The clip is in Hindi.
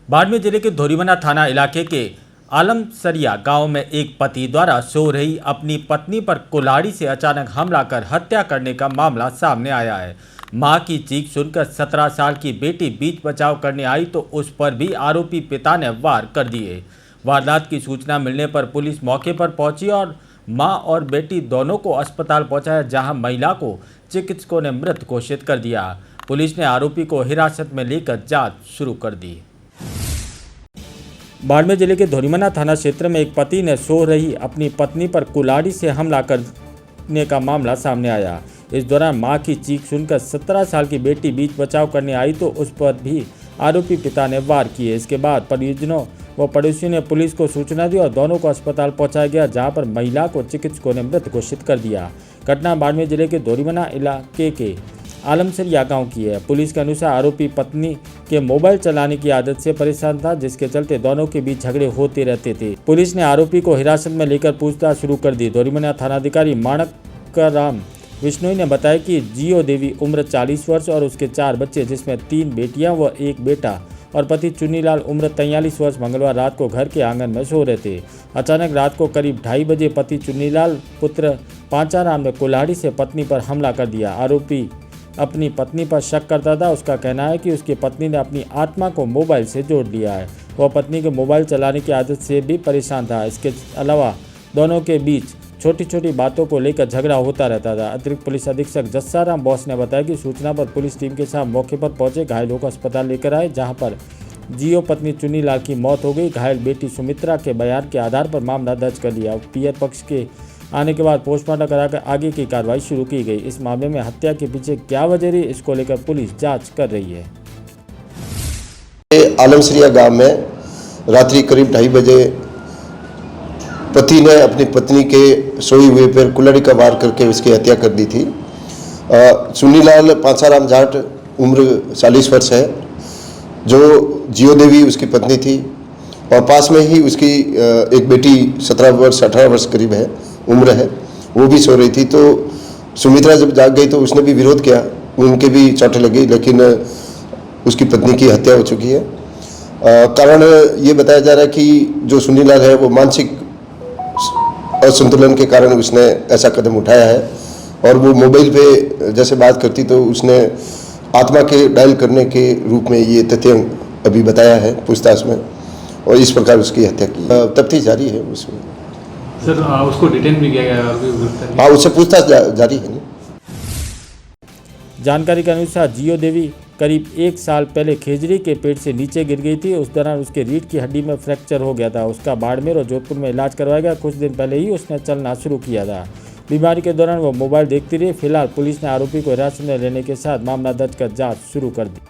बाड़मेर जिले के धोरीमना थाना इलाके के आलमसरिया गांव में एक पति द्वारा सो रही अपनी पत्नी पर कुल्हाड़ी से अचानक हमला कर हत्या करने का मामला सामने आया है। मां की चीख सुनकर 17 साल की बेटी बीच बचाव करने आई तो उस पर भी आरोपी पिता ने वार कर दिए। वारदात की सूचना मिलने पर पुलिस मौके पर पहुंची और मां और बेटी दोनों को अस्पताल पहुंचाया, जहां महिला को चिकित्सकों ने मृत घोषित कर दिया। पुलिस ने आरोपी को हिरासत में लेकर जांच शुरू कर दी। बाड़मेर जिले के धोरीमना थाना क्षेत्र में एक पति ने सो रही अपनी पत्नी पर कुल्हाड़ी से हमला करने का मामला सामने आया। इस दौरान मां की चीख सुनकर 17 साल की बेटी बीच बचाव करने आई तो उस पर भी आरोपी पिता ने वार किए। इसके बाद परिजनों व पड़ोसियों ने पुलिस को सूचना दी और दोनों को अस्पताल पहुंचाया गया, जहां पर महिला को चिकित्सकों ने मृत घोषित कर दिया। घटना बाड़मेर जिले के धोरीमना इलाके के आलमसरिया गांव की है। पुलिस के अनुसार आरोपी पत्नी के मोबाइल चलाने की आदत से परेशान था, जिसके चलते दोनों के बीच झगड़े होते रहते थे। पुलिस ने आरोपी को हिरासत में लेकर पूछताछ शुरू कर दी। धोरीमना थानाधिकारी माणकराम विश्नोई ने बताया कि जियो देवी उम्र 40 वर्ष और उसके 4 बच्चे, जिसमें 3 बेटियां व 1 बेटा और पति चुन्नीलाल उम्र 43 वर्ष मंगलवार रात को घर के आंगन में सो रहे थे। अचानक रात को करीब 2:30 बजे पति चुन्नीलाल पुत्र पांचाराम ने कुल्हाड़ी से पत्नी पर हमला कर दिया। आरोपी अपनी पत्नी पर शक करता था। उसका कहना है कि उसकी पत्नी ने अपनी आत्मा को मोबाइल से जोड़ लिया है। वह पत्नी के मोबाइल चलाने की आदत से भी परेशान था। इसके अलावा दोनों के बीच छोटी छोटी बातों को लेकर झगड़ा होता रहता था। अतिरिक्त पुलिस अधीक्षक जस्साराम बॉस ने बताया कि सूचना पर पुलिस टीम के साथ मौके पर पहुंचे, घायलों को अस्पताल लेकर आए, जहां पर जियो पत्नी चुन्नीलाल की मौत हो गई। घायल बेटी सुमित्रा के बयान के आधार पर मामला दर्ज कर लिया। पियर पक्ष के आने के बाद पोस्टमार्टम कराकर आगे की कार्रवाई शुरू की गई। इस मामले में हत्या के पीछे क्या वजह रही, इसको लेकर पुलिस जांच कर रही है। आलमसरिया गांव में रात्रि करीब 2:30 बजे पति ने अपनी पत्नी के सोई हुए पर कुल्हाड़ी का वार करके उसकी हत्या कर दी थी। चुन्नीलाल पांचाराम जाट उम्र 40 वर्ष है, जो जियो देवी उसकी पत्नी थी और पास में ही उसकी एक बेटी 17 वर्ष 18 वर्ष करीब है उम्र है, वो भी सो रही थी। तो सुमित्रा जब जाग गई तो उसने भी विरोध किया, उनके भी चोटें लगी, लेकिन उसकी पत्नी की हत्या हो चुकी है। कारण ये बताया जा रहा है कि जो चुन्नीलाल है वो मानसिक असंतुलन के कारण उसने ऐसा कदम उठाया है और वो मोबाइल पे जैसे बात करती तो उसने आत्मा के डायल करने के रूप में ये तथ्य अभी बताया है पूछताछ में, और इस प्रकार उसकी हत्या की। तफ्तीश जारी है उसमें। सर उसको डिटेन भी किया गया है? हाँ, उससे पूछताछ जारी है। जानकारी के अनुसार जियो देवी करीब 1 साल पहले खेजड़ी के पेट से नीचे गिर गई थी। उस दौरान उसके रीढ़ की हड्डी में फ्रैक्चर हो गया था। उसका बाड़मेर और जोधपुर में इलाज करवाया गया। कुछ दिन पहले ही उसने चलना शुरू किया था। बीमारी के दौरान वो मोबाइल देखती रही। फिलहाल पुलिस ने आरोपी को हिरासत में लेने के साथ मामला दर्ज कर जांच शुरू कर दी।